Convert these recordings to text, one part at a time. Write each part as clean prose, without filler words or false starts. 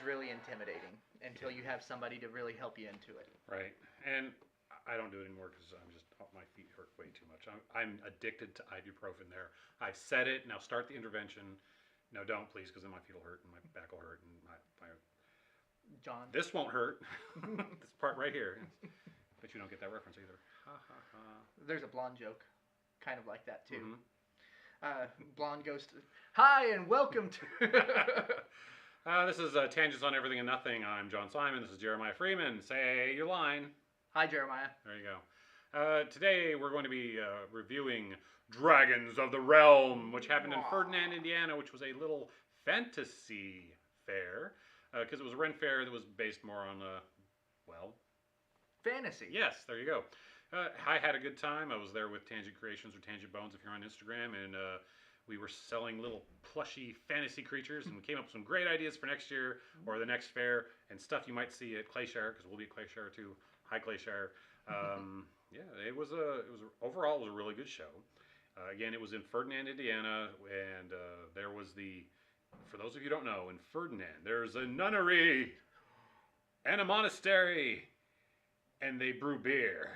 seems really intimidating until you have somebody to really help you into it. Right. And I don't do it anymore because my feet hurt way too much. I'm addicted to ibuprofen there. I've said it. Now start the intervention. No, don't please, because then my feet will hurt and my back will hurt and my John. this won't hurt. This part right here. But you don't get that reference either. Ha ha ha. There's a blonde joke, kind of like that too. Mm-hmm. Blonde goes to, hi and welcome to. This is Tangents on Everything and Nothing. I'm John Simon. This is Jeremiah Freeman. Say your line. Hi, Jeremiah. There you go. Today we're going to be reviewing Dragons of the Realm, which happened in Ferdinand, Indiana, which was a little fantasy fair, because it was a Ren fair that was based more on, fantasy. Yes, there you go. I had a good time. I was there with Tangent Creations or Tangent Bones if you're on Instagram, and we were selling little plushy fantasy creatures, and we came up with some great ideas for next year or the next fair, and stuff you might see at Clayshire, because we'll be at Clayshire too. Hi, Clayshire. Yeah, overall it was a really good show. Again, it was in Ferdinand, Indiana, and there was for those of you who don't know, in Ferdinand, there's a nunnery and a monastery, and they brew beer.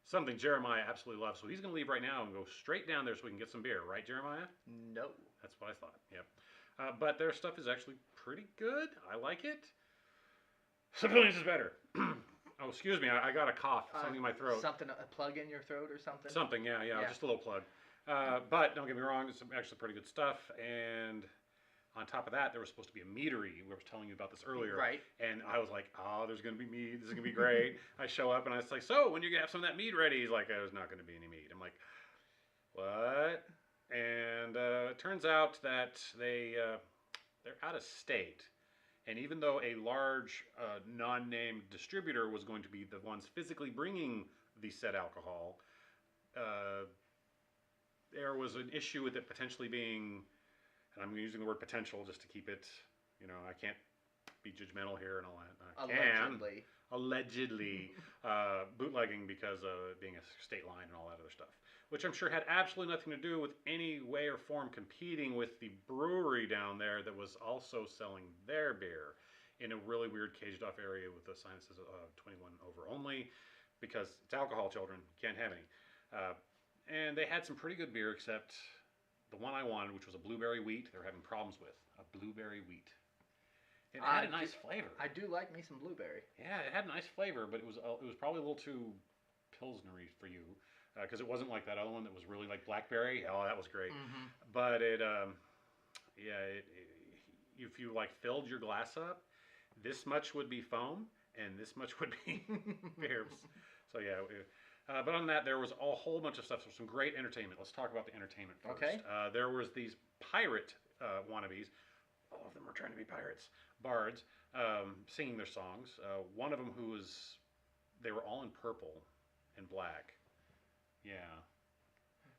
Something Jeremiah absolutely loves. So he's going to leave right now and go straight down there so we can get some beer. Right, Jeremiah? No. That's what I thought. Yep. But their stuff is actually pretty good. I like it. Civilians is better. Oh, excuse me. I got a cough. Something in my throat. Something, a plug in your throat or something? Something, yeah. Just a little plug. But don't get me wrong. It's actually pretty good stuff. And on top of that, there was supposed to be a meadery. We were telling you about this earlier. Right. And I was like, oh, there's going to be mead. This is going to be great. I show up and I was like, so when are you going to have some of that mead ready? He's like, there's not going to be any mead. I'm like, what? And it turns out that they're out of state. And even though a large non-named distributor was going to be the ones physically bringing the said alcohol, there was an issue with it potentially being, and I'm using the word potential just to keep it, I can't be judgmental here and all that. Allegedly bootlegging because of it being a state line and all that other stuff, which I'm sure had absolutely nothing to do with any way or form competing with the brewery down there that was also selling their beer in a really weird caged off area with the sign that says 21 over only, because it's alcohol, children, you can't have any. And they had some pretty good beer, except the one I wanted, which was a blueberry wheat, they were having problems with. A blueberry wheat. It had a nice flavor. I do like me some blueberry. Yeah, it had a nice flavor, but it was probably a little too pilsnery for you, because it wasn't like that other one that was really like blackberry. Oh, that was great. Mm-hmm. But if you like filled your glass up, this much would be foam, and this much would be beer. So yeah. But on that, there was a whole bunch of stuff. So some great entertainment. Let's talk about the entertainment first. Okay. There was these pirate wannabes. All of them were trying to be pirates. Bards singing their songs. One of them they were all in purple and black. Yeah.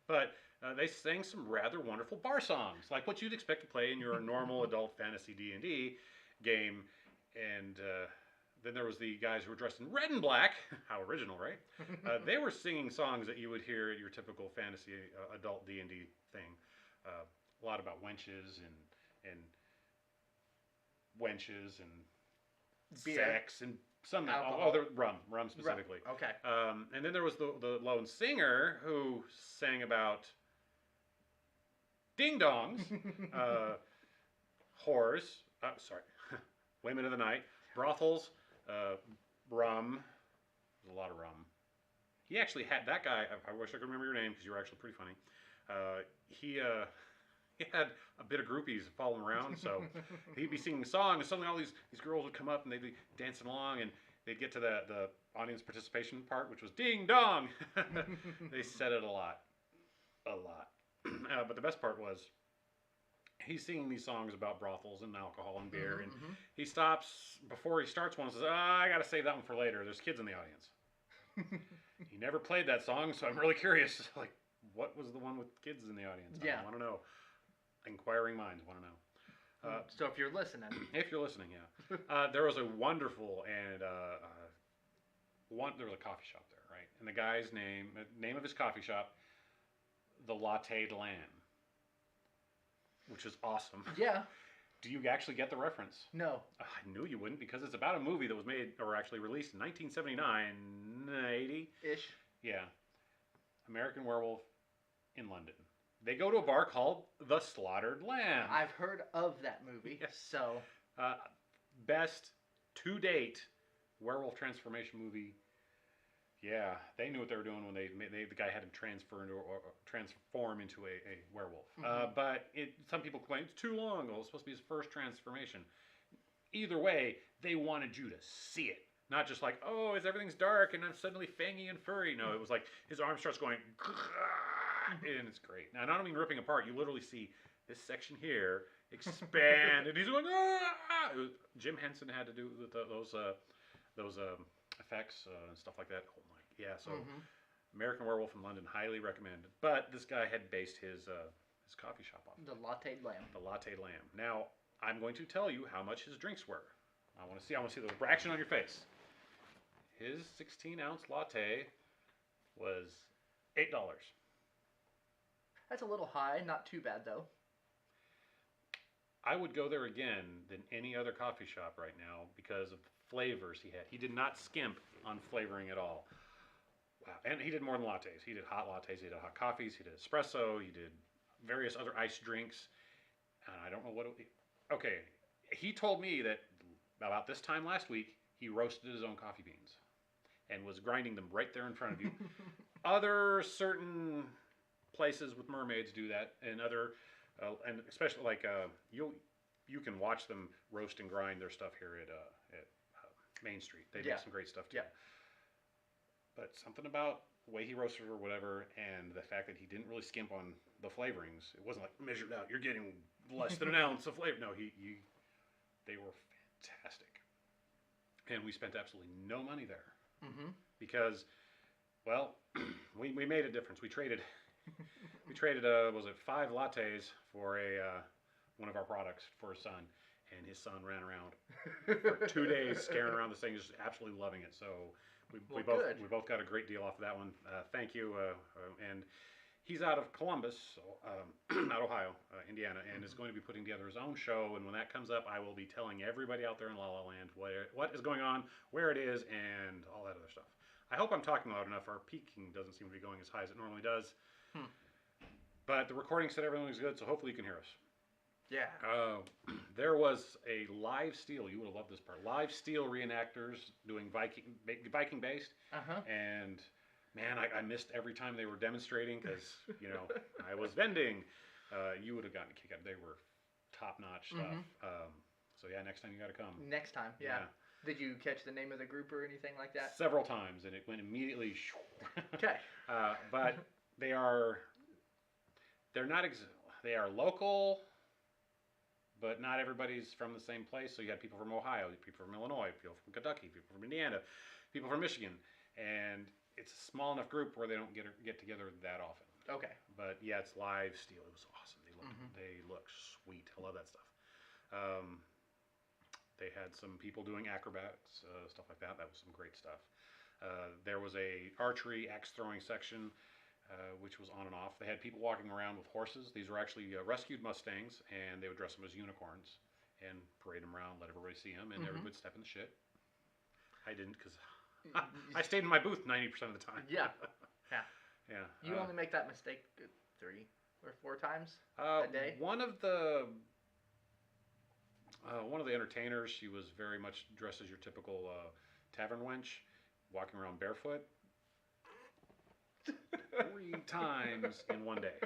But they sang some rather wonderful bar songs, like what you'd expect to play in your normal adult fantasy D&D game. And then there was the guys who were dressed in red and black. How original, right? They were singing songs that you would hear at your typical fantasy adult D&D thing. A lot about wenches and beer. Sex and some rum specifically. Rum. Okay. And then there was the lone singer who sang about ding dongs, whores, women of the night, brothels, rum. There's a lot of rum. He actually had that guy. I wish I could remember your name because you were actually pretty funny. He had a bit of groupies following around, so he'd be singing a song, and suddenly all these girls would come up and they'd be dancing along, and they'd get to the audience participation part, which was ding dong. They said it a lot. But the best part was he's singing these songs about brothels and alcohol and beer, and he stops before he starts one and says, I gotta save that one for later. There's kids in the audience. He never played that song, so I'm really curious. Like, what was the one with kids in the audience? Yeah. I want to know. Inquiring minds want to know. So if you're listening. If you're listening, yeah. There was a wonderful and there was a coffee shop there, right? And the guy's name of his coffee shop, the Latte Lamb, which is awesome. Yeah. Do you actually get the reference? No. I knew you wouldn't because it's about a movie that was made or actually released in 1979, 80. Ish. Yeah. American Werewolf in London. They go to a bar called The Slaughtered Lamb. I've heard of that movie. Yes. So. Best to date werewolf transformation movie. Yeah, they knew what they were doing when the guy had him transform into a werewolf. But some people claim it's too long. Well, it's supposed to be his first transformation. Either way, they wanted you to see it. Not just like, oh, everything's dark and I'm suddenly fangy and furry. No, it was like his arm starts going, and it's great. Now, I don't mean ripping apart. You literally see this section here expand, and he's going, ah! Jim Henson had to do those effects and stuff like that. Oh my, yeah. So American Werewolf in London, highly recommended. But this guy had based his coffee shop off The Latte Lamb. The Latte Lamb. Now I'm going to tell you how much his drinks were. I want to see the reaction on your face. His 16-ounce latte was $8. That's a little high. Not too bad though. I would go there again than any other coffee shop right now because of the flavors he had. He did not skimp on flavoring at all. Wow. And he did more than lattes. He did hot lattes, he did hot coffees, he did espresso, he did various other iced drinks. And I don't know what okay. He told me that about this time last week, he roasted his own coffee beans and was grinding them right there in front of you. Other certain places with mermaids do that, and and especially like you can watch them roast and grind their stuff here at Main Street. They make some great stuff too. Yeah. But something about the way he roasted or whatever, and the fact that he didn't really skimp on the flavorings. It wasn't like measured out. You're getting less than an ounce of flavor. No, they were fantastic, and we spent absolutely no money there because, well, we made a difference. We traded was it 5 lattes for one of our products for his son, and his son ran around for 2 days scaring around this thing, just absolutely loving it. So we both got a great deal off of that one. Thank you. And he's out of Columbus, not Ohio, Indiana, and is going to be putting together his own show. And when that comes up, I will be telling everybody out there in La La Land what is going on, where it is, and all that other stuff. I hope I'm talking loud enough. Our peaking doesn't seem to be going as high as it normally does. But the recording said everything was good, so hopefully you can hear us. Yeah. There was a live steel. You would have loved this part. Live steel reenactors doing Viking based. And man, I missed every time they were demonstrating because I was vending. You would have gotten a kick out. They were top notch stuff. So yeah, next time you got to come. Next time, yeah. Did you catch the name of the group or anything like that? Several times, and it went immediately. Okay. But they are local, but not everybody's from the same place. So you had people from Ohio, people from Illinois, people from Kentucky, people from Indiana, people from Michigan, and it's a small enough group where they don't get together that often. Okay. But yeah, it's live steel. It was awesome. They look sweet. I love that stuff. They had some people doing acrobatics, stuff like that. That was some great stuff. There was a archery axe throwing section, which was on and off. They had people walking around with horses. These were actually rescued Mustangs, and they would dress them as unicorns and parade them around, let everybody see them, and everybody would step in the shit. I didn't because I stayed in my booth 90% of the time. Yeah. Yeah. You only make that mistake 3 or 4 times a day? One of the entertainers, she was very much dressed as your typical tavern wench, walking around barefoot. 3 times in one day.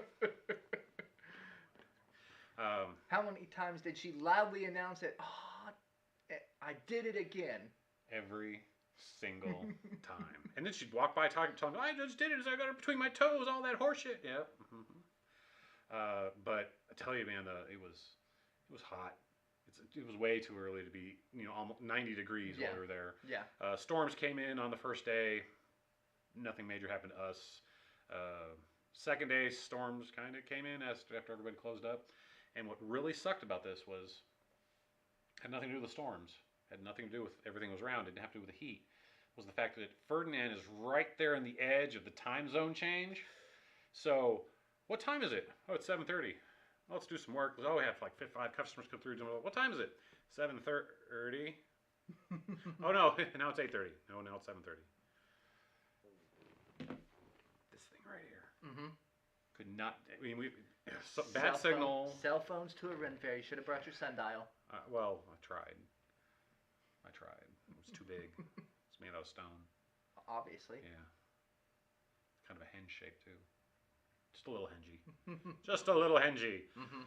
How many times did she loudly announce it? Oh, I did it again. Every single time. And then she'd walk by telling me, I just did it. I got it between my toes, all that horseshit. Yeah. But I tell you, man, it was hot. It was way too early to be, almost 90 degrees while we were there. Yeah. Storms came in on the first day. Nothing major happened to us. Second day, storms kind of came in after everybody closed up. And what really sucked about this had nothing to do with the storms. Had nothing to do with everything was around. It didn't have to do with the heat. Was the fact that Ferdinand is right there in the edge of the time zone change. So, what time is it? Oh, it's 7:30. let's do some work. Oh, we have like five customers come through. What time is it? 7:30. Oh no, now it's 8:30. No, now it's 7:30. This thing right here. Mm-hmm. Could not. I mean, bad signal. Cell phones to a Ren Fair. You should have brought your sundial. Well, I tried. It was too big. It's made out of stone. Obviously. Yeah. Kind of a hen shape too. Just a little hengy. Just a little hengy. Mm-hmm.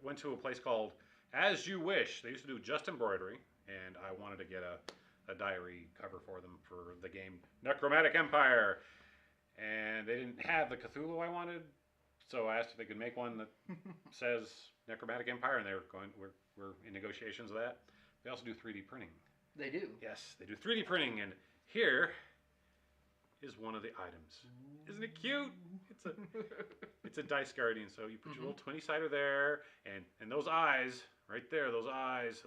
Went to a place called As You Wish. They used to do just embroidery, and I wanted to get a diary cover for them for the game Necromantic Empire. And they didn't have the Cthulhu I wanted, so I asked if they could make one that says Necromantic Empire, and they were going. We're in negotiations with that. They also do 3D printing. They do. Yes, they do 3D printing, and here is one of the items. Isn't it cute? It's a dice guardian. So you put your little 20-sider there, and those eyes right there. Those eyes.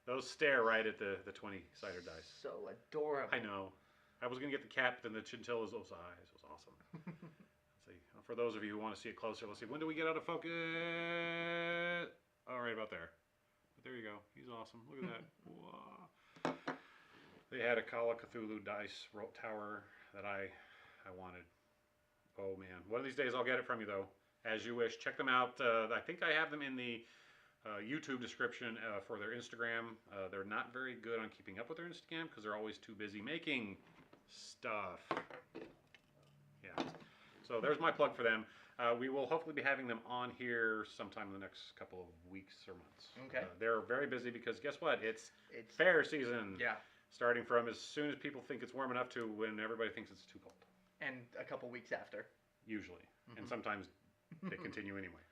Those stare right at the 20-sider dice. So adorable. I know. I was gonna get the cap, but then the chinchillas. Those eyes was awesome. Let's see. For those of you who want to see it closer, let's see. When do we get out of focus? Oh, right about there. But there you go. He's awesome. Look at that. Wow. They had a Call of Cthulhu dice tower that I wanted. Oh man, one of these days I'll get it from you though. As You Wish. Check them out. I think I have them in the YouTube description for their Instagram. They're not very good on keeping up with their Instagram because they're always too busy making stuff. Yeah. So there's my plug for them. We will hopefully be having them on here sometime in the next couple of weeks or months. Okay. They're very busy because guess what? It's fair season. Yeah. Starting from as soon as people think it's warm enough to when everybody thinks it's too cold. And a couple weeks after. Usually. And sometimes they continue anyway.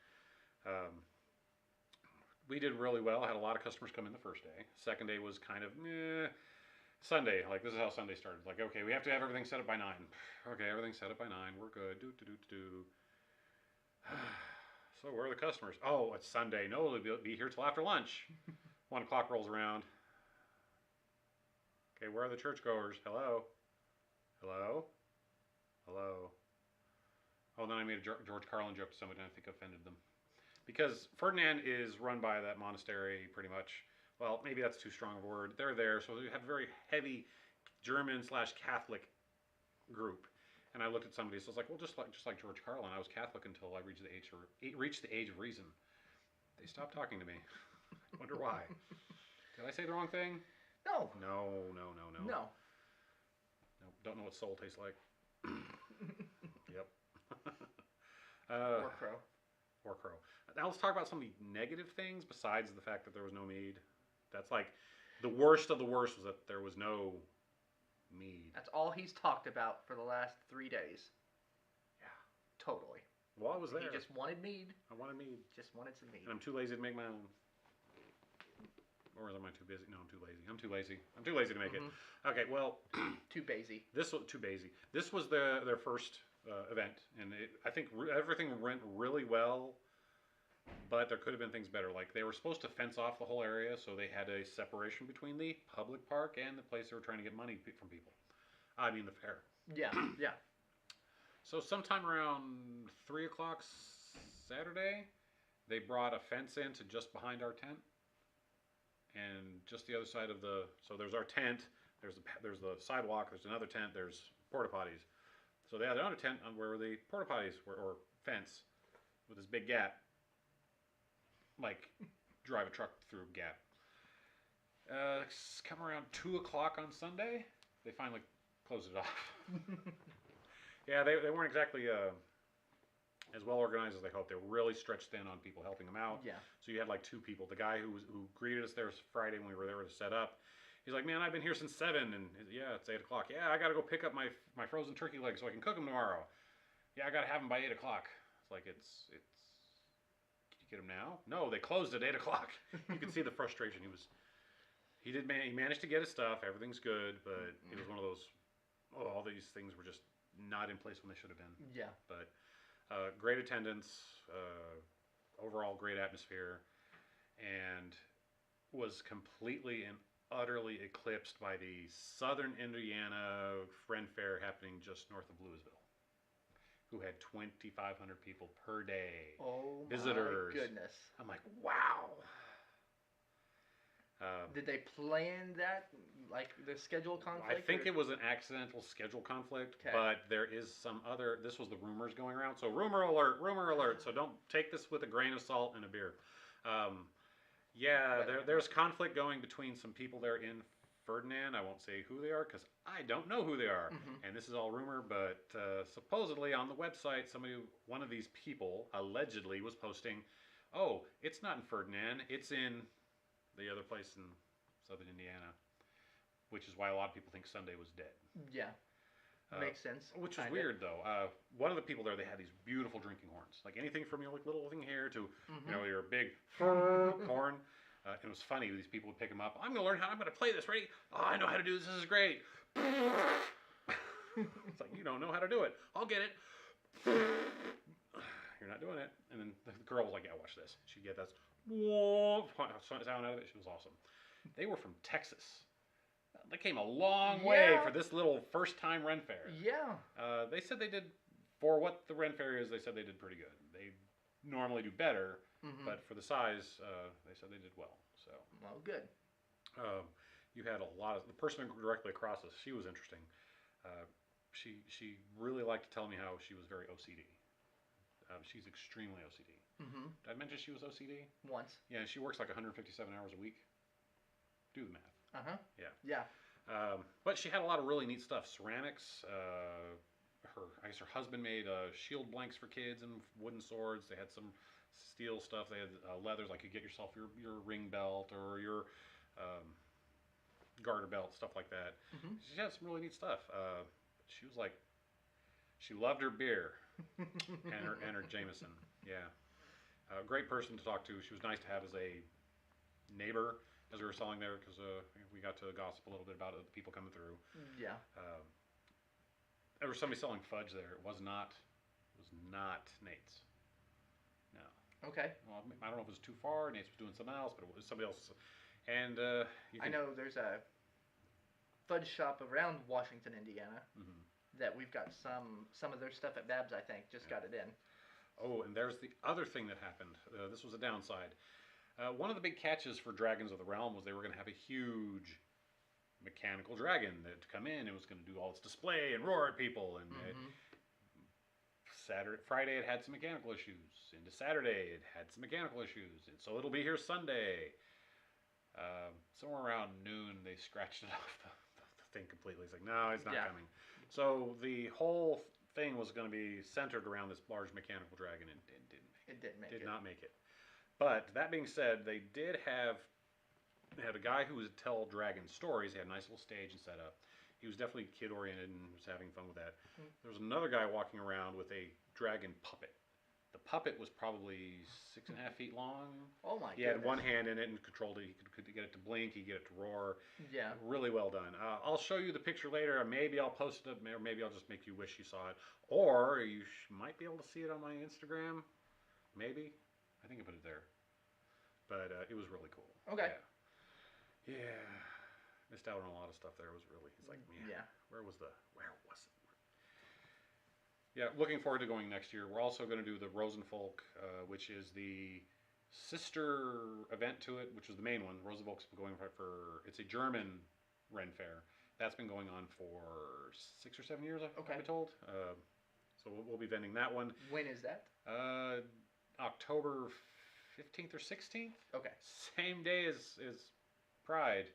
We did really well. I had a lot of customers come in the first day. Second day was kind of Sunday. Like, this is how Sunday started. Like, okay, we have to have everything set up by 9. Okay, everything's set up by 9. We're good. So where are the customers? Oh, it's Sunday. No, they'll be here till after lunch. 1 o'clock rolls around. Okay, where are the churchgoers? Hello? Hello? Hello? Oh, then I made a George Carlin joke to somebody and I think offended them. Because Ferdinand is run by that monastery pretty much. Well, maybe that's too strong of a word. They're there, so they have a very heavy German/Catholic group. And I looked at somebody, so I was like, well, just like George Carlin, I was Catholic until I reached the age of reason. They stopped talking to me. I wonder why. Did I say the wrong thing? No. No. No. Don't know what soul tastes like. Yep. Or crow. Or crow. Now let's talk about some of the negative things besides the fact that there was no mead. That's like the worst of the worst was that there was no mead. That's all he's talked about for the last 3 days. Yeah. Totally. Well, I was there. He just wanted mead. I wanted mead. Just wanted some mead. And I'm too lazy to make my own. Or am I too busy? No, I'm too lazy. I'm too lazy to make it. Okay, well. Too busy. Too busy. This was their first event, and I think everything went really well. But there could have been things better. Like they were supposed to fence off the whole area, so they had a separation between the public park and the place they were trying to get money from people. I mean the fair. Yeah. So sometime around 3 o'clock Saturday, they brought a fence in to just behind our tent, and just the other side of the. So there's our tent. There's the sidewalk. There's another tent. There's porta potties. So they had another tent on where the porta potties were, or fence, with this big gap. Like drive a truck through a gap. Come around 2 o'clock on Sunday, they finally closed it off. Yeah, they weren't exactly as well organized as they hoped. They were really stretched thin on people helping them out. Yeah. So you had like 2 people. The guy who greeted us there Friday when we were there to set up. He's like, man, I've been here since 7, and yeah, it's 8 o'clock. Yeah, I got to go pick up my frozen turkey legs so I can cook them tomorrow. Yeah, I got to have them by 8 o'clock. It's like it's. Get him now? No, they closed at 8 o'clock. You could see the frustration. He managed to get his stuff. Everything's good, but it was one of those. Oh, all these things were just not in place when they should have been. Yeah. But great attendance, overall great atmosphere, and was completely and utterly eclipsed by the Southern Indiana Ren Fair happening just north of Louisville. who had 2,500 people per day. Oh Visitors. my goodness. I'm like, wow. Did they plan that, like the schedule conflict? I think it was an accidental schedule conflict, Okay. but there is some other. This was the rumors going around. So rumor alert, rumor alert. So don't take this with a grain of salt and a beer. Yeah, there's conflict going between some people there in Ferdinand. I won't say who they are because I don't know who they are, and this is all rumor. But supposedly on the website, one of these people allegedly was posting, "Oh, it's not in Ferdinand. It's in the other place in southern Indiana," which is why a lot of people think Sunday was dead. Yeah, makes sense. Which is weird though. One of the people there, they had these beautiful drinking horns, like anything from your like little thing here to your big horn. And it was funny. These people would pick them up. I'm gonna learn how. I'm gonna play this. Ready? Oh, I know how to do this. This is great. It's like, you don't know how to do it. I'll get it. You're not doing it. And then the girl was like, "Yeah, watch this." She'd get that sound out of it. She was awesome. They were from Texas. They came a long way for this little first-time Ren Fair. Yeah. They said they did, for what the Ren Fair is, they said they did pretty good. They normally do better, but for the size, they said they did well. So. Well, good. You had a lot of, the person directly across us, she was interesting. She really liked to tell me how she was very OCD. She's extremely OCD. Did I mention she was OCD? Once. Yeah, she works like 157 hours a week. Do the math. Yeah. But she had a lot of really neat stuff. Ceramics. I guess her husband made shield blanks for kids and wooden swords. They had some steel stuff. They had leathers, like you get yourself your ring belt or your garter belt, stuff like that. She had some really neat stuff. She was like, she loved her beer and her Jameson. Yeah. Great person to talk to. She was nice to have as a neighbor as we were selling there because we got to gossip a little bit about the people coming through. Yeah. There was somebody selling fudge there. It was not Nate's. No. Okay. Well, I don't know if it was too far. Nate's was doing something else, but it was somebody else. And I know there's a fudge shop around Washington, Indiana, that we've got some of their stuff at Babs. I think just got it in. Oh, and there's the other thing that happened. This was a downside. One of the big catches for Dragons of the Realm was they were going to have a huge mechanical dragon that come in. It was going to do all its display and roar at people. And Friday it had some mechanical issues. Into Saturday it had some mechanical issues. And so it'll be here Sunday. Somewhere around noon they scratched it off the thing completely. It's like, no, it's not coming. So the whole thing was going to be centered around this large mechanical dragon, and it did not make it. But that being said, they had a guy who would tell dragon stories. He had a nice little stage and setup. He was definitely kid oriented and was having fun with that. There was another guy walking around with a dragon puppet. The puppet was probably 6.5 feet long. Oh my! He had one hand in it and controlled it. He could get it to blink. He could get it to roar. Yeah. Really well done. I'll show you the picture later. Maybe I'll post it, or maybe I'll just make you wish you saw it. Or you might be able to see it on my Instagram. Maybe. I think I put it there. But it was really cool. Okay. Yeah. Missed out on a lot of stuff there. It was really, it's like, man, where was it? Yeah, looking forward to going next year. We're also going to do the Rosenfolk, which is the sister event to it, which is the main one. Rosenfolk's been going for it's a German Ren Fair. That's been going on for 6 or 7 years, I've been told. So we'll be vending that one. When is that? October 15th or 16th. Okay. Same day as Pride.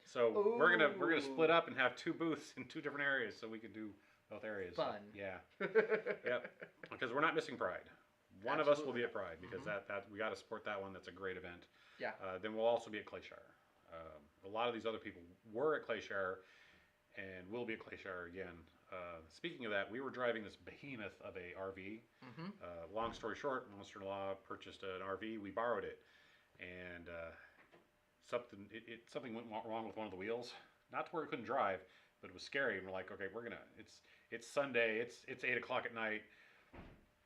So we're gonna split up and have 2 booths in 2 different areas, so we could do both areas. Fun. So, yeah. Yep. Because we're not missing Pride. One of us will be at Pride because that we got to support that one. That's a great event. Yeah. Then we'll also be at Clayshire. A lot of these other people were at Clayshire, and will be at Clayshire again. Speaking of that, we were driving this behemoth of a RV. Long story short, Monster-in-Law purchased an RV. We borrowed it, and something went wrong with one of the wheels. Not to where it couldn't drive, but it was scary. And we're like, okay, it's Sunday. It's 8 o'clock at night,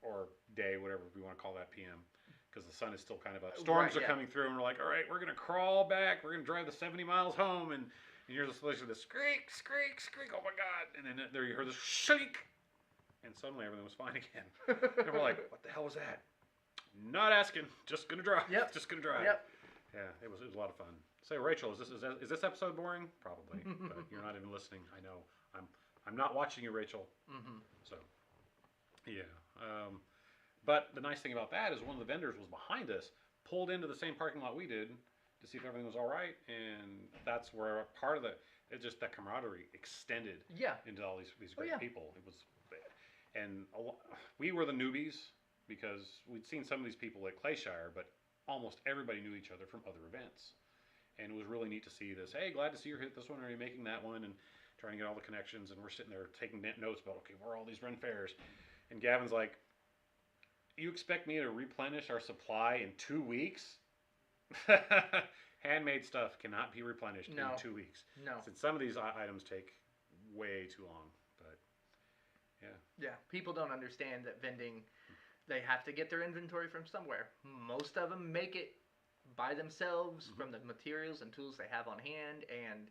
or day, whatever we want to call that, PM, because the sun is still kind of up. Storms are coming through, and we're like, all right, we're gonna crawl back. We're gonna drive the 70 miles home, and you're just listening to this screak, screak, screak. Oh my God! And then there you heard this shriek, and suddenly everything was fine again. And we're like, what the hell was that? Not asking, just gonna drive. Yep. Just gonna drive. Yep. Yeah, it was a lot of fun. Say, Rachel, is this episode boring? Probably, but you're not even listening. I know. I'm not watching you, Rachel. Mm-hmm. So, yeah. But the nice thing about that is one of the vendors was behind us, pulled into the same parking lot we did to see if everything was all right, and that's where part of it's just that camaraderie extended Yeah. into all these great yeah. people. It was, and we were the newbies because we'd seen some of these people at Clayshire, but almost everybody knew each other from other events. And it was really neat to see this. Hey, glad to see you hit this one. Are you making that one? And trying to get all the connections. And we're sitting there taking notes about, okay, where are all these Ren fairs? And Gavin's like, you expect me to replenish our supply in 2 weeks? Handmade stuff cannot be replenished in 2 weeks. No. Since some of these items take way too long. But, yeah. Yeah. People don't understand that vending, they have to get their inventory from somewhere. Most of them make it by themselves from the materials and tools they have on hand, and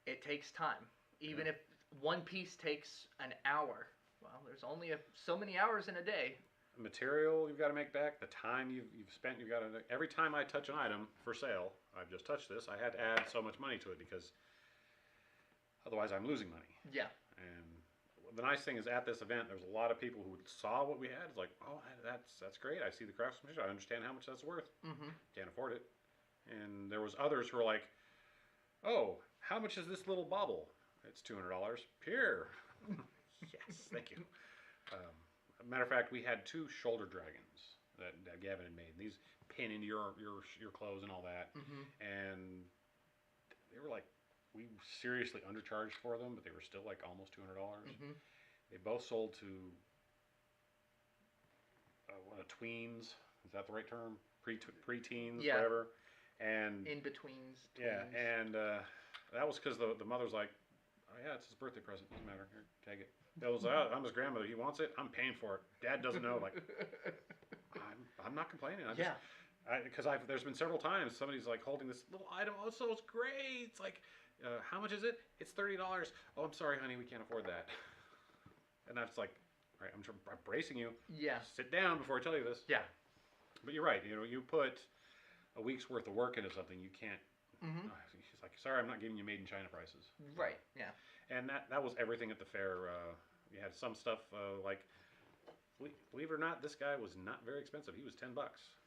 it takes time. Even if one piece takes an hour, well, there's only so many hours in a day. The material you've got to make back, the time you've spent, you've got to. Every time I touch an item for sale, I've just touched this, I had to add so much money to it because otherwise I'm losing money. Yeah. And the nice thing is at this event, there's a lot of people who saw what we had. It's like, oh, that's great. I see the craftsmanship. I understand how much that's worth. Mm-hmm. Can't afford it. And there was others who were like, oh, how much is this little bauble? It's $200. Here. Yes, thank you. Matter of fact, we had 2 shoulder dragons that Gavin had made. These pin into your clothes and all that. Mm-hmm. And they were like, we seriously undercharged for them, but they were still like almost $200. Mm-hmm. They both sold to tweens. Is that the right term? Pre-teens, whatever. And in-betweens. Yeah, and that was because the mother's like, oh yeah, it's his birthday present. Doesn't matter. Here, take it. It was, I'm his grandmother. He wants it. I'm paying for it. Dad doesn't know. Like, I'm not complaining. Because there's been several times somebody's like holding this little item. Oh, so it's great. It's like, how much is it? It's $30. Oh, I'm sorry, honey. We can't afford that. And I was like, all right, I'm bracing you. Yeah. Sit down before I tell you this. Yeah. But you're right. You know, you put a week's worth of work into something, you can't. Mm-hmm. She's like, sorry, I'm not giving you made in China prices. Right. Yeah. And that was everything at the fair. You had some stuff like, believe it or not, this guy was not very expensive. He was $10,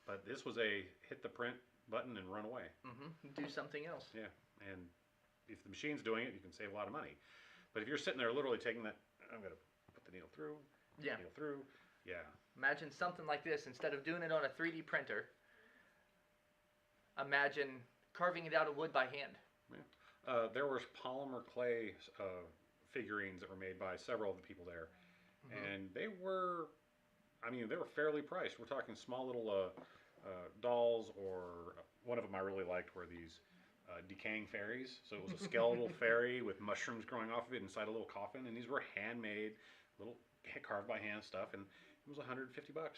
but this was a hit the print button and run away. Mm-hmm. Do something else. Yeah, and if the machine's doing it, you can save a lot of money. But if you're sitting there literally taking that, I'm gonna put the needle through. Yeah. Needle through. Yeah. Imagine something like this instead of doing it on a 3D printer. Imagine carving it out of wood by hand. Yeah. There was polymer clay figurines that were made by several of the people there, and they were fairly priced. We're talking small little dolls, or one of them I really liked were these decaying fairies. So it was a skeletal fairy with mushrooms growing off of it inside a little coffin, and these were handmade, little carved by hand stuff, and it was $150.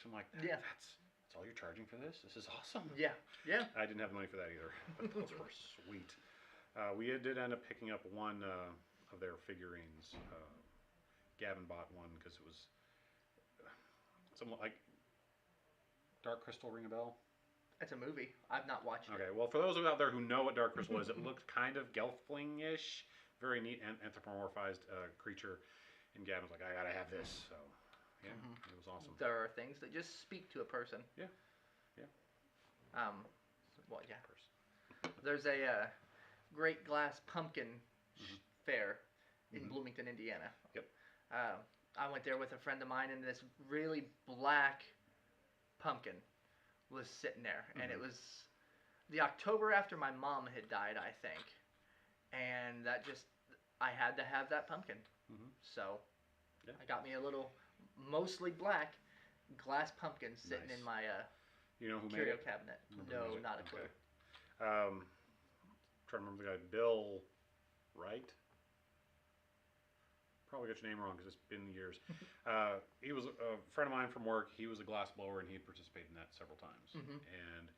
I'm like, that's all you're charging for this? This is awesome. Yeah, yeah. I didn't have the money for that either, but those were sweet. We did end up picking up one of their figurines. Gavin bought one because it was somewhat like Dark Crystal. Ring a bell? It's a movie. I've not watched it. Okay, well, for those out there who know what Dark Crystal is, it looked kind of Gelfling-ish, very neat anthropomorphized creature. And Gavin's like, I gotta have this. So, yeah, it was awesome. There are things that just speak to a person. Yeah, yeah. Well, yeah. There's a great glass pumpkin fair in Bloomington, Indiana. Yep. I went there with a friend of mine, and this really black pumpkin was sitting there, and it was the October after my mom had died, I think, and that just, I had to have that pumpkin. So I got me a little mostly black glass pumpkin sitting in my you know who curio made it? cabinet. No, not a clue. Trying to remember the guy, Bill Wright. Probably got your name wrong because it's been years. He was a friend of mine from work. He was a glass blower, and he had participated in that several times. And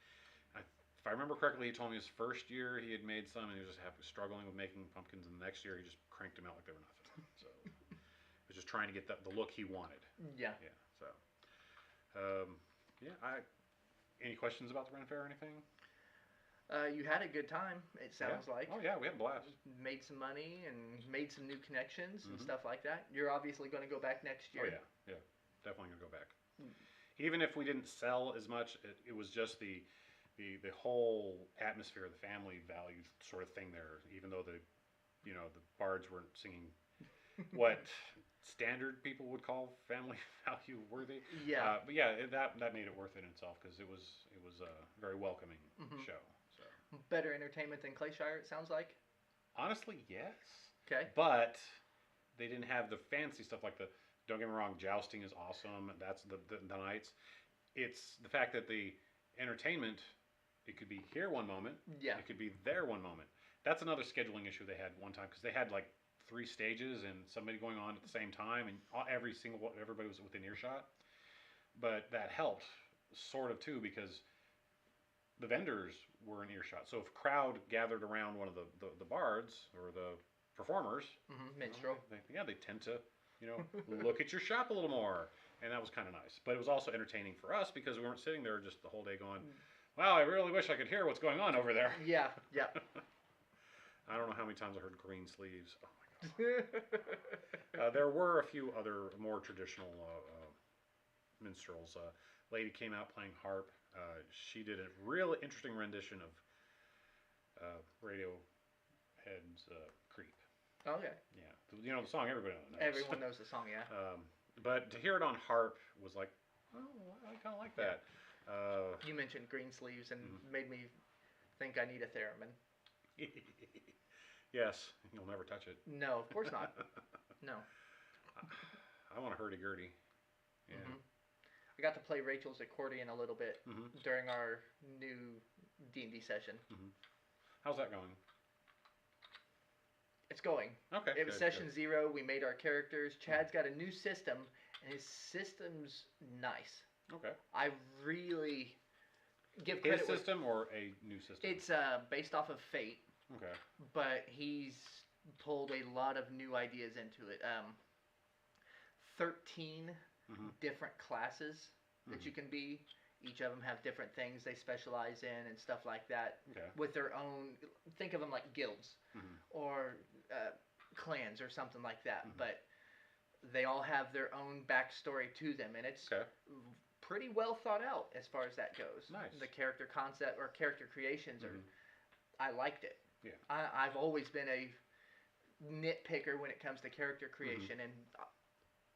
if I remember correctly, he told me his first year he had made some, and he was just struggling with making pumpkins. And the next year, he just cranked them out like they were nothing. So it was just trying to get the look he wanted. Yeah. Yeah. So, yeah. Any questions about the Ren Fair or anything? You had a good time, it sounds like. Oh yeah, we had a blast. Made some money and made some new connections and Mhm. stuff like that. You're obviously going to go back next year. Oh yeah, definitely gonna go back. Even if we didn't sell as much, it was just the whole atmosphere, the family value sort of thing there. Even though the bards weren't singing what standard people would call family value worthy. Yeah. But yeah, that made it worth it in itself because it was a very welcoming Mhm. show. So Better entertainment than Clayshire, it sounds like. honestly, yes. Okay. But they didn't have the fancy stuff like the. Don't get me wrong, jousting is awesome. That's the nights. It's the fact that the entertainment, it could be here one moment, Yeah. it could be there one moment. That's another scheduling issue they had one time because they had like 3 stages and somebody going on at the same time, and everybody was within earshot. But that helped sort of too because the vendors were in earshot. So if a crowd gathered around one of the bards or the performers, Minstrel. they tend to look at your shop a little more, and that was kind of nice. But it was also entertaining for us because we weren't sitting there just the whole day going, "Wow, I really wish I could hear what's going on over there." Yeah. Yeah. I don't know how many times I heard green sleeves. Oh my god. There were a few other more traditional minstrels. Lady came out playing harp. She did a really interesting rendition of Radiohead's "Creep." Okay. Yeah, the song everybody knows. Everyone knows the song, yeah. But to hear it on harp was like, oh, I kind of like that. You mentioned green sleeves and made me think I need a theremin. Yes, you'll never touch it. No, of course not. No. I want a hurdy-gurdy. Yeah. I got to play Rachel's accordion a little bit during our new D&D session. How's that going? It's going. Okay. It was session 0. We made our characters. Chad's got a new system, and his system's nice. Okay. I really give credit. His system or a new system? It's based off of Fate. Okay. But he's pulled a lot of new ideas into it. 13 different classes that you can be. Each of them have different things they specialize in and stuff like that. Okay. With their own, think of them like guilds or clans or something like that. But they all have their own backstory to them, and it's pretty well thought out as far as that goes. Nice. The character concept or character creations are. I liked it. Yeah. I've always been a nitpicker when it comes to character creation, and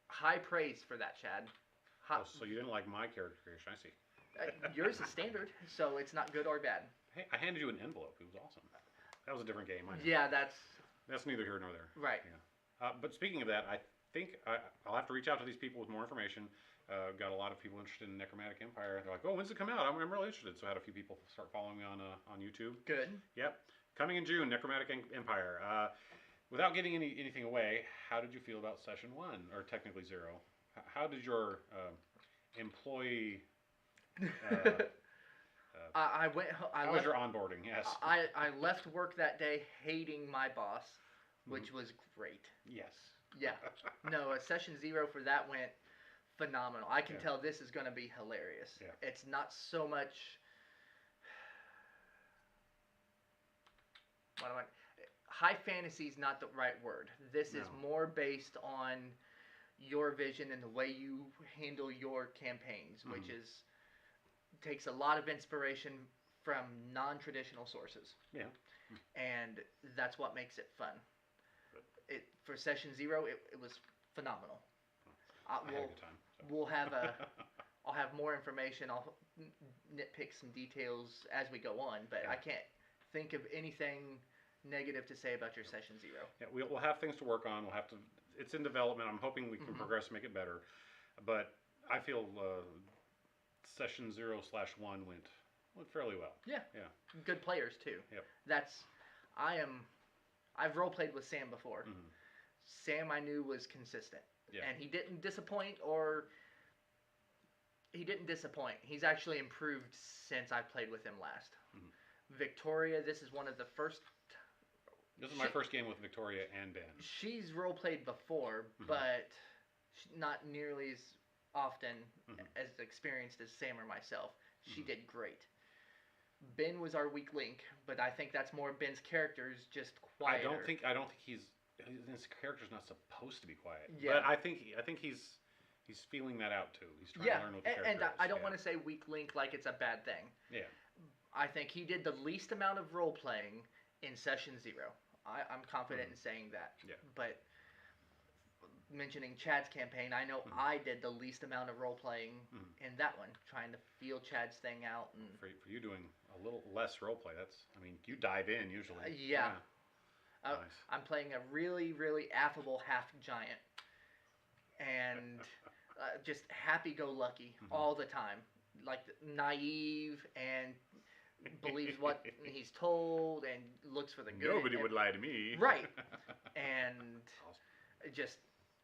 high praise for that, Chad. So you didn't like my character creation? I see. Yours is standard, so it's not good or bad. Hey, I handed you an envelope. It was awesome. That was a different game. I know. Yeah, that's neither here nor there. right. Yeah. But speaking of that, I think I'll have to reach out to these people with more information. Got a lot of people interested in Necromantic Empire. They're like, "Oh, when's it come out?" I'm really interested. So I had a few people start following me on YouTube. Good. Yep. Coming in June, Necromantic Empire. Without getting anything away, how did you feel about session 1, or technically 0? How did your employee? I went. How was your onboarding? Yes. I left work that day hating my boss, which was great. Yes. Yeah. No, session 0 for that went phenomenal. I can tell this is going to be hilarious. Yeah. It's not so much. High fantasy is not the right word. This is more based on your vision and the way you handle your campaigns, which takes a lot of inspiration from non-traditional sources. Yeah. And that's what makes it fun. For session 0, it was phenomenal. I had a good time. So. We'll have I'll have more information. I'll nitpick some details as we go on, but I can't think of anything negative to say about your session 0. Yeah, we'll have things to work on. We'll have to. It's in development. I'm hoping we can progress, make it better. But I feel session 0/1 went fairly well. Yeah. Yeah. Good players too. Yep. I've role played with Sam before. Sam I knew was consistent. Yeah. And he didn't disappoint. He's actually improved since I played with him last. Victoria, this is one of the first This is my first game with Victoria and Ben. She's role played before, Mhm. but not nearly as often Mhm. as experienced as Sam or myself. She Mhm. did great. Ben was our weak link, but I think that's more Ben's character is just I quieter. don't think his character's not supposed to be quiet. Yeah. But I think he's feeling that out too. He's trying to learn what the character and is. I don't want to say weak link like it's a bad thing. Yeah. I think he did the least amount of role playing in session 0. I'm confident in saying that. Yeah. But mentioning Chad's campaign, I know I did the least amount of role playing in that one, trying to feel Chad's thing out. And for you doing a little less role play, you dive in usually. Yeah. Nice. I'm playing a really, really affable half giant, and just happy-go-lucky all the time, like naive and believes what he's told and looks for the good. Nobody would lie to me. Right. And Awesome. just,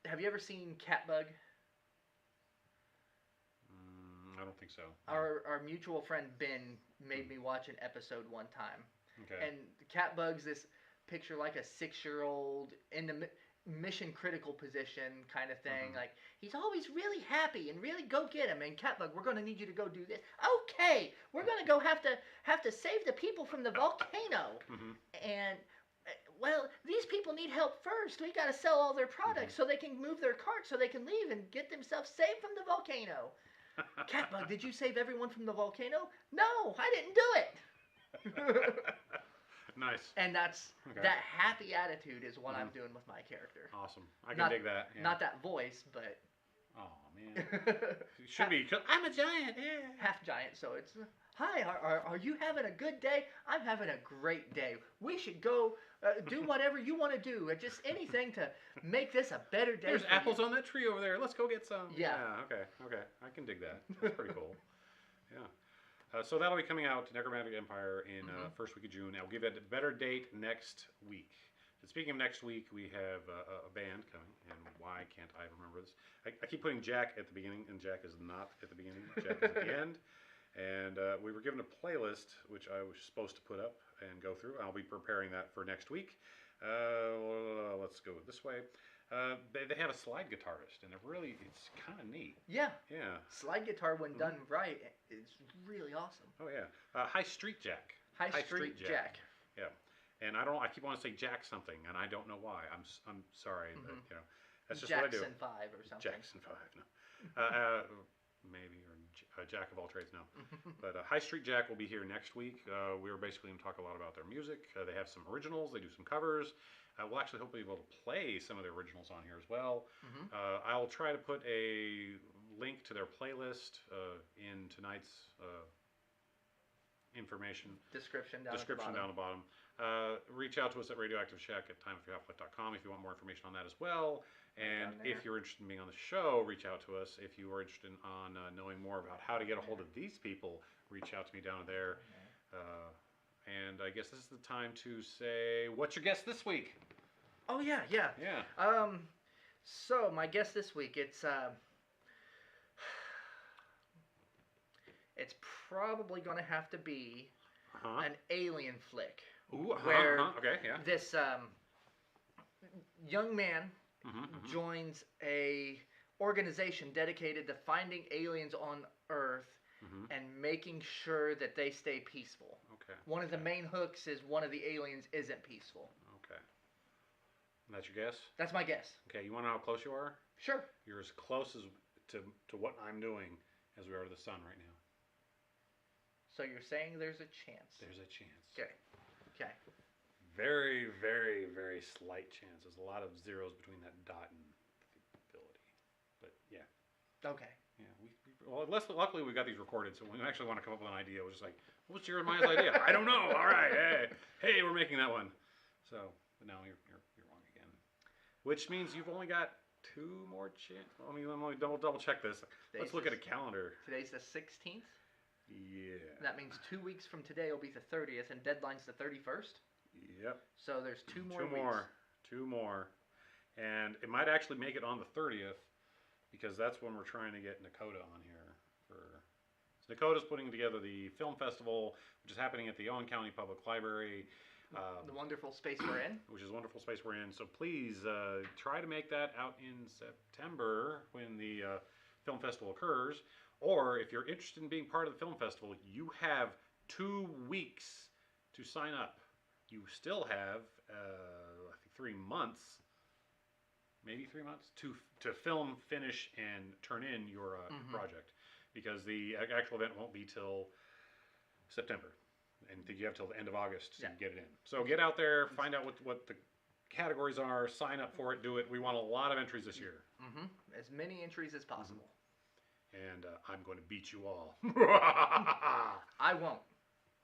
have you ever seen Catbug? I don't think so. Our mutual friend Ben made me watch an episode one time. Okay. And Catbug's this picture like a 6-year-old in the mission critical position kind of thing. Like, he's always really happy and really go get him. And Catbug, we're going to need you to go do this. Okay, we're going to go have to save the people from the volcano. And well, these people need help first. We got to sell all their products so they can move their carts so they can leave and get themselves saved from the volcano. Catbug, did you save everyone from the volcano? No, I didn't do it. Nice. And that's that happy attitude is what I'm doing with my character. Awesome. I can dig that. Yeah. Not that voice, but oh man, it should be. Cause I'm a giant. Yeah. Half giant. So it's hi. Are you having a good day? I'm having a great day. We should go do whatever you want to do. Just anything to make this a better day. There's for apples you. on that tree over there. Let's go get some. Yeah. Okay. I can dig that. That's pretty cool. Yeah. So that'll be coming out, Necromantic Empire, in first week of June. I'll give it a better date next week. And speaking of next week, we have a band coming, and why can't I remember this? I keep putting Jack at the beginning, and Jack is not at the beginning. Jack is at the end. And we were given a playlist, which I was supposed to put up and go through. I'll be preparing that for next week. Let's go this way. They have a slide guitarist, and it's kind of neat. Yeah. Yeah. Slide guitar, when done right, is really awesome. Oh yeah. High Street Jack. High Street Jack. Yeah. And I keep wanting to say Jack something, and I don't know why. I'm sorry, but that's just what I do. Jackson 5 or something. Jackson 5, no. Maybe, or Jack of all trades, no. But High Street Jack will be here next week. We're basically going to talk a lot about their music. They have some originals. They do some covers. We'll actually hopefully be able to play some of the originals on here as well. I'll try to put a link to their playlist in tonight's information description down the bottom. Reach out to us at radioactiveshack@timeofyourhalflife.com if you want more information on that as well. And if you're interested in being on the show, reach out to us. If you are interested in knowing more about how to get a hold of these people, reach out to me down there. And I guess this is the time to say, what's your guest this week? Oh yeah. So my guest this week, it's probably going to have to be an alien flick. Ooh, where okay, yeah. This young man joins a organization dedicated to finding aliens on Earth and making sure that they stay peaceful. Okay. One of the main hooks is one of the aliens isn't peaceful. Okay. And that's your guess? That's my guess. Okay, you want to know how close you are? Sure. You're as close as to what I'm doing as we are to the sun right now. So you're saying there's a chance? There's a chance. Okay. Very, very, very slight chance. There's a lot of zeros between that dot and the ability. But yeah. Okay. Yeah. Luckily we got these recorded, so when we actually want to come up with an idea, we're just like, what's your and my idea? I don't know. All right. Hey, we're making that one. So, but now you're wrong again. Which means you've only got 2 more chances. I mean, let me double check this. Let's look at a calendar. Today's the 16th? Yeah. That means 2 weeks from today will be the 30th, and deadline's the 31st? Yep. So there's 2 more weeks. 2 more. And it might actually make it on the 30th, because that's when we're trying to get Nakota on here. So Nakota's putting together the film festival, which is happening at the Owen County Public Library. The wonderful space we're in. Which is a wonderful space we're in. So please try to make that out in September when the film festival occurs. Or if you're interested in being part of the film festival, you have 2 weeks to sign up. You still have, I think, 3 months, maybe 3 months, to film, finish, and turn in your project. Because the actual event won't be till September. And you have till the end of August to get it in. So get out there, find out what the categories are, sign up for it, do it. We want a lot of entries this year. As many entries as possible. And I'm going to beat you all. I won't.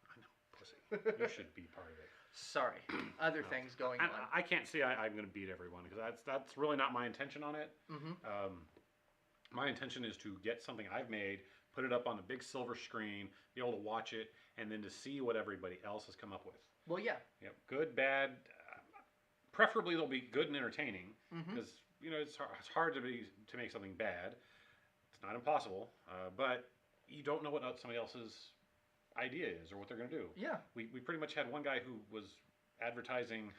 I know, pussy. You should be part of it. Sorry. Other things going on. I can't see I'm going to beat everyone because that's really not my intention on it. My intention is to get something I've made, put it up on the big silver screen, be able to watch it, and then to see what everybody else has come up with. Well, yeah. Yep. Good, bad. Preferably they'll be good and entertaining because it's hard to make something bad. It's not impossible, but you don't know what somebody else's idea is or what they're going to do. Yeah. We pretty much had one guy who was advertising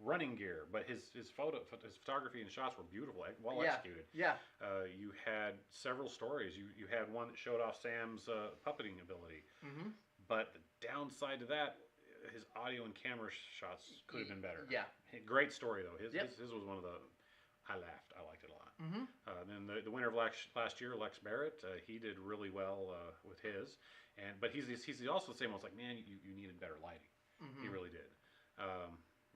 running gear, but his photography and shots were beautiful, well executed. Yeah. You had several stories. You had one that showed off Sam's puppeting ability, but the downside to that, his audio and camera shots could have been better. Yeah. Great story though. His was one of the. I laughed. I liked it a lot. Then the winner of last year, Lex Barrett, he did really well with his, but he's also the same one. It's like, man, you needed better lighting. He really did.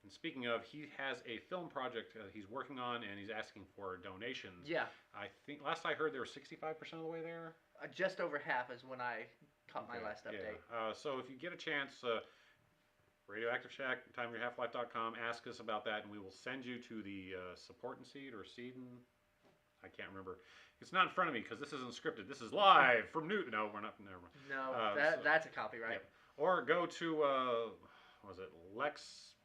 And speaking of, he has a film project he's working on, and he's asking for donations. Yeah. I think last I heard they were 65% of the way there. Just over half is when I caught my last update. Yeah. So if you get a chance, Radioactive Shack, timeyourhalflife.com, ask us about that, and we will send you to the support and seed or seed and I can't remember. It's not in front of me because this isn't scripted. This is live from Newton. No, we're not. Never mind. No, that's a copyright. Yeah. Or go to was it Lex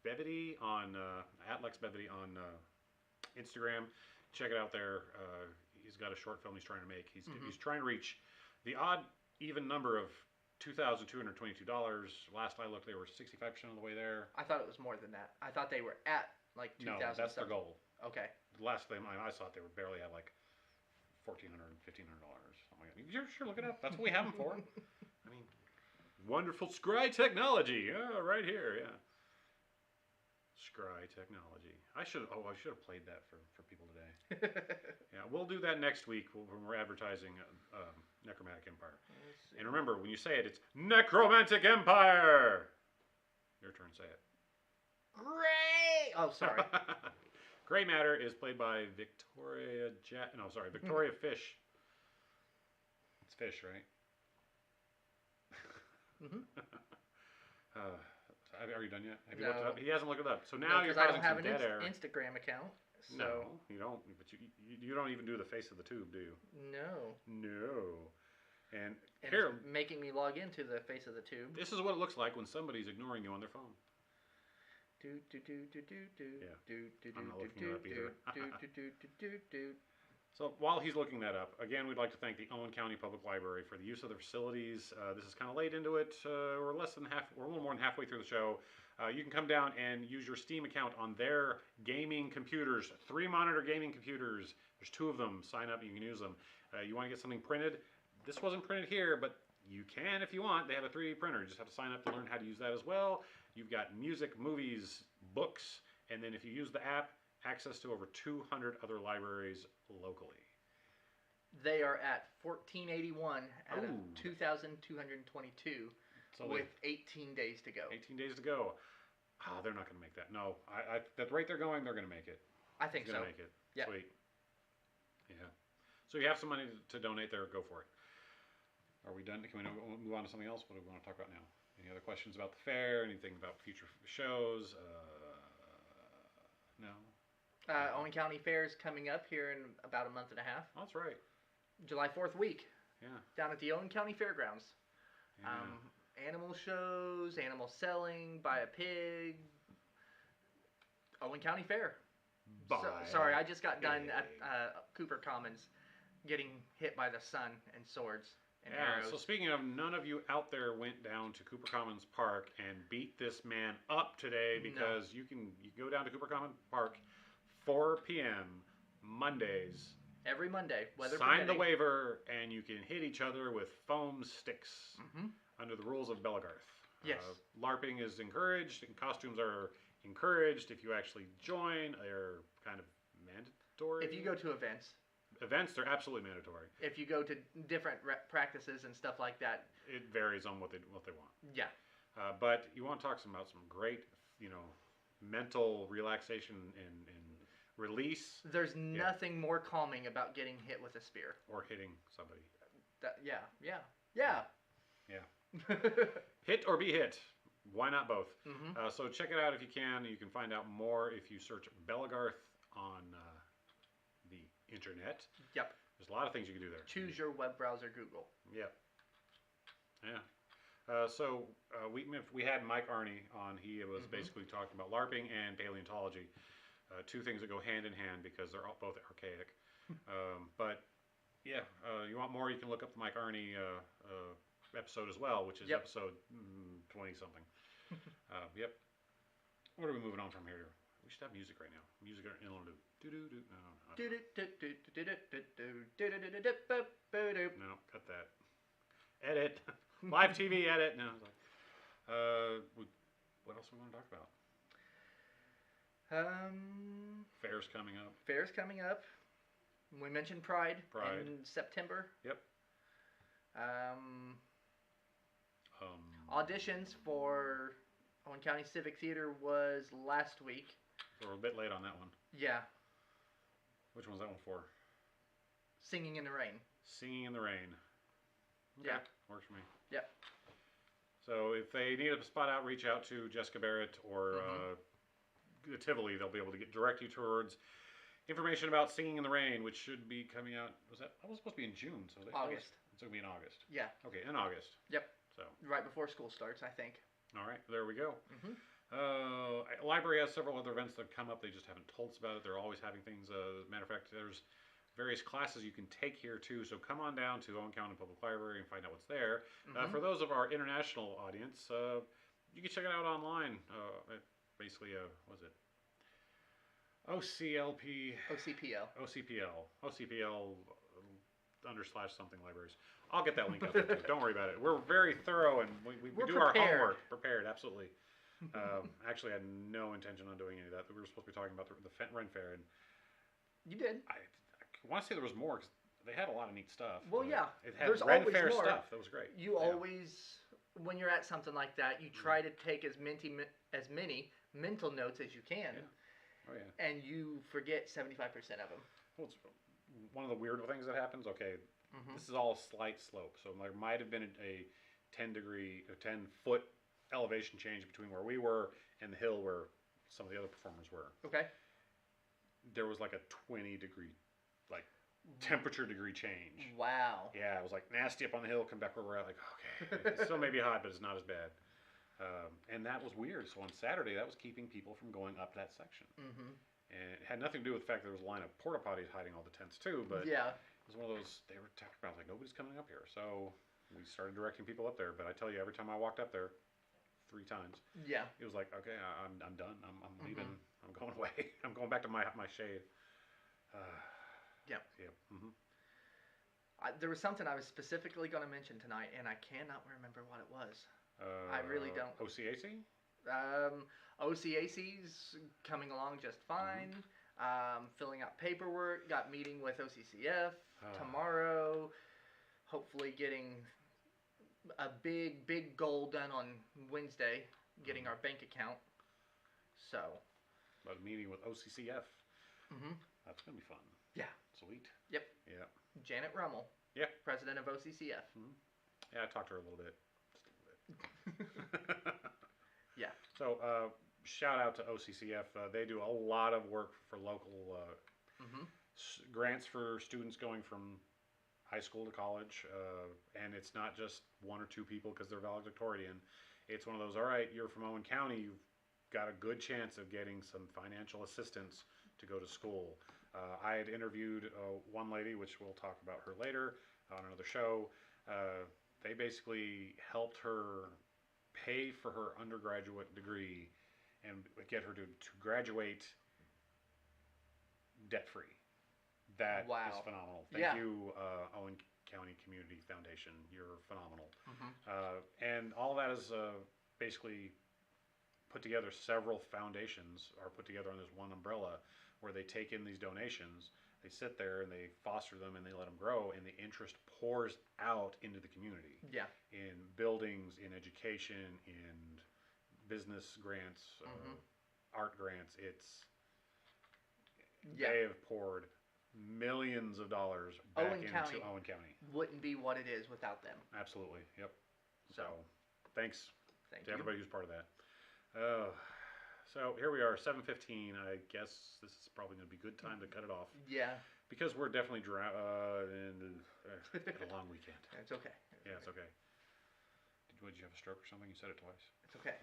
Bevity on at Lex Bevity on Instagram. Check it out there. He's got a short film he's trying to make. He's trying to reach the odd even number of $2,222. Last I looked, they were 65% of the way there. I thought it was more than that. I thought they were at like 2,000. No, that's their goal. Okay. The last time I saw it, they were barely at like $1,400, $1,500. Oh my God! You sure look it up. That's what we have them for. I mean, wonderful scry technology. Yeah, right here. Yeah. Scry technology. I should have played that for people today. Yeah, we'll do that next week when we're advertising Necromantic Empire. And remember, when you say it, it's Necromantic Empire. Your turn, say it. Gray. Oh, sorry. Gray Matter is played by Victoria Fish. It's Fish, right? Are you done yet? Have you looked it up? He hasn't looked it up. So now you're causing some dead air. I don't have an Instagram account. So. No, you don't. But you don't even do the face of the tube, do you? No. And here, it's making me log into the face of the tube. This is what it looks like when somebody's ignoring you on their phone. Do. I'm not looking it up either. So while he's looking that up, again, we'd like to thank the Owen County Public Library for the use of their facilities. This is kind of late into it. We're a little more than halfway through the show. You can come down and use your Steam account on their gaming computers, 3-monitor gaming computers. There's 2 of them. Sign up, you can use them. You want to get something printed? This wasn't printed here, but you can if you want. They have a 3D printer. You just have to sign up to learn how to use that as well. You've got music, movies, books, and then if you use the app, access to over 200 other libraries locally. They are at 1481 out of 2,222 with 18 days to go. 18 days to go. Oh, they're not going to make that. No, at the rate they're going, they're going to make it. I think so. They're going to make it. Yeah. Sweet. Yeah. So you have some money to donate there. Go for it. Are we done? Can we move on to something else? What do we want to talk about now? Any other questions about the fair? Anything about future shows? No. Owen County Fair is coming up here in about a month and a half. Oh, that's right. July 4th week. Yeah. Down at the Owen County Fairgrounds. Yeah. Animal shows, animal selling, buy a pig. Owen County Fair. Sorry, I just got done at Cooper Commons getting hit by the sun and swords. and Yeah, arrows. so speaking of, none of you out there went down to Cooper Commons Park and beat this man up today, because you go down to Cooper Commons Park 4 p.m. Mondays. Every Monday, weather Sign the permitting. waiver, and you can hit each other with foam sticks under the rules of Bellegarth. Yes. LARPing is encouraged, and costumes are encouraged. If you actually join, they're kind of mandatory. If you go to events, they're absolutely mandatory. if you go to different practices and stuff like that, It varies on what they want. yeah. But you want to talk about some great, mental relaxation and release, There's nothing more calming about getting hit with a spear. or hitting somebody. Yeah. Hit or be hit. Why not both? Mm-hmm. So check it out if you can. You can find out more if you search Bellegarth on the internet. Yep. There's a lot of things you can do there. Choose your web browser, Google. Yep. Yeah. We had Mike Arney on. He was basically talking about LARPing and paleontology, two things that go hand in hand because they're both archaic. But yeah, you want more? You can look up the Mike Arney episode as well, which is episode 20 something. Yep. What are we moving on from here? We should have music right now. Music in order to do. No, cut that. Edit. Live TV edit. No. What else we want to talk about? Fairs coming up. Fairs coming up. We mentioned Pride. Pride. In September. Yep. Auditions for Owen County Civic Theater was last week. So we're a bit late on that one. Yeah. Which one's that one for? Singing in the Rain. Singing in the Rain. Okay. Yeah. Works for me. Yep. So if they need a spot out, reach out to Jessica Barrett or Tivoli. They'll be able to direct you towards information about Singing in the Rain, which should be coming out. That was supposed to be in June? So August. It's going to be in August. Yeah. Okay, in August. Yep. So. Right before school starts, I think. All right, there we go. Library has several other events that have come up. They just haven't told us about it. They're always having things. As a matter of fact, there's various classes you can take here too. So come on down to Owen County Public Library and find out what's there. For those of our international audience, you can check it out online. Basically, what is it? OCPL / something libraries. I'll get that link out there too. Don't worry about it. We're very thorough and we do our homework. Prepared, absolutely. Actually, I had no intention on doing any of that. We were supposed to be talking about the Ren Fair, and you did. I want to say there was more because they had a lot of neat stuff. Well, yeah, it had there's Ren always Fair more. stuff. That was great. You always, when you're at something like that, you try to take as many mental notes as you can. Yeah. Oh yeah. And you forget 75% of them. Well, it's one of the weird things that happens. Okay, this is all slight slope, so there might have been a 10-foot elevation change between where we were and the hill where some of the other performers were. Okay. There was like a 20-degree, temperature degree change. Wow. Yeah, it was like nasty up on the hill. Come back where we're at, okay, it still may be hot, but it's not as bad. And that was weird. So on Saturday, that was keeping people from going up that section. And it had nothing to do with the fact that there was a line of porta potties hiding all the tents too, but yeah, it was one of those, they were talking about nobody's coming up here. So we started directing people up there. But I tell you, every time I walked up there, 3 times, yeah, it was like, okay, I'm done. I'm leaving. I'm going away. I'm going back to my shade. Yep. Yep. There was something I was specifically going to mention tonight, and I cannot remember what it was. I really don't. OCAC? OCAC's coming along just fine. Filling out paperwork. Got meeting with OCCF tomorrow. Hopefully getting a big goal done on Wednesday. Getting our bank account. So. About a meeting with OCCF. That's going to be fun. Yeah. Sweet. Yep. Yeah. Janet Rummel. Yeah. President of OCCF. Yeah, I talked to her a little bit. Yeah. So, shout out to OCCF. They do a lot of work for local grants for students going from high school to college. And it's not just 1 or 2 people because they're valedictorian. It's one of those, all right, you're from Owen County, you've got a good chance of getting some financial assistance to go to school. I had interviewed one lady, which we'll talk about her later on another show. They basically helped her pay for her undergraduate degree and get her to graduate debt free. That is Wow. phenomenal. Thank Yeah. you, Owen County Community Foundation. You're phenomenal. Mm-hmm. And all that is basically put together. Several foundations are put together under this one umbrella where they take in these donations, they sit there and they foster them and they let them grow, and the interest pours out into the community Yeah. in buildings, in education, in business grants, Mm-hmm. art grants. Yeah. They have poured millions of dollars back Owen into County Owen County. wouldn't be what it is without them. Absolutely. Yep. So, Thanks thank to you. everybody who's part of that. So here we are, 7:15. I guess this is probably going to be a good time to cut it off Yeah. because we're definitely had a long weekend. It's okay. Yeah, it's okay. Did you have a stroke or something? You said it twice. It's okay.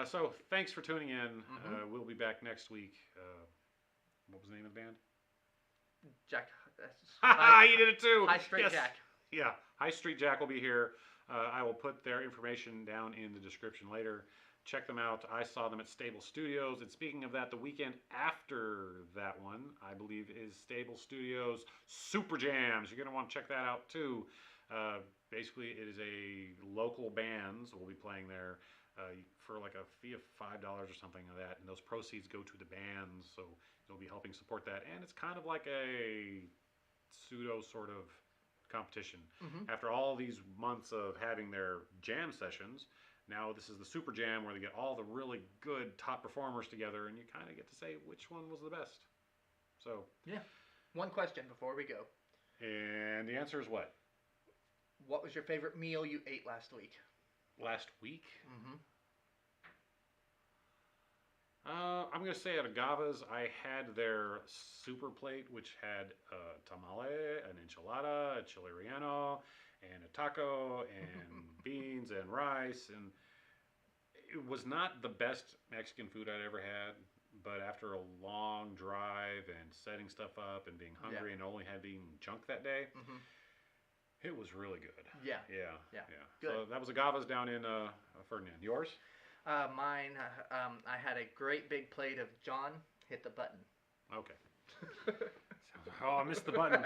So thanks for tuning in. Mhm. We'll be back next week. What was the name of the band? Jack. You did it too. High Straight Yes. Jack. Yeah, High Street Jack will be here. I will put their information down in the description later. Check them out. I saw them at Stable Studios. And speaking of that, the weekend after that one, I believe, is Stable Studios Super Jams. You're going to want to check that out too. Basically, it is a local bands will be playing there for like a fee of $5 or something like that. And those proceeds go to the bands. So you'll be helping support that. And it's kind of like a pseudo sort of competition. Mm-hmm. After all these months of having their jam sessions, now this is the Super Jam where they get all the really good top performers together and you kind of get to say which one was the best. So, yeah. One question before we go. And the answer is what? What was your favorite meal you ate last week? Last week? Mm-hmm. I'm going to say at Agava's, I had their super plate, which had a tamale, an enchilada, a chile relleno, and a taco, and beans and rice. And it was not the best Mexican food I'd ever had, but after a long drive and setting stuff up and being hungry and only having junk that day, Mm-hmm. it was really good. Yeah. Yeah. Good. So that was Agava's down in Ferdinand. Yours? Mine, I had a great big plate of John Hit the Button. Okay. Oh, I missed the button.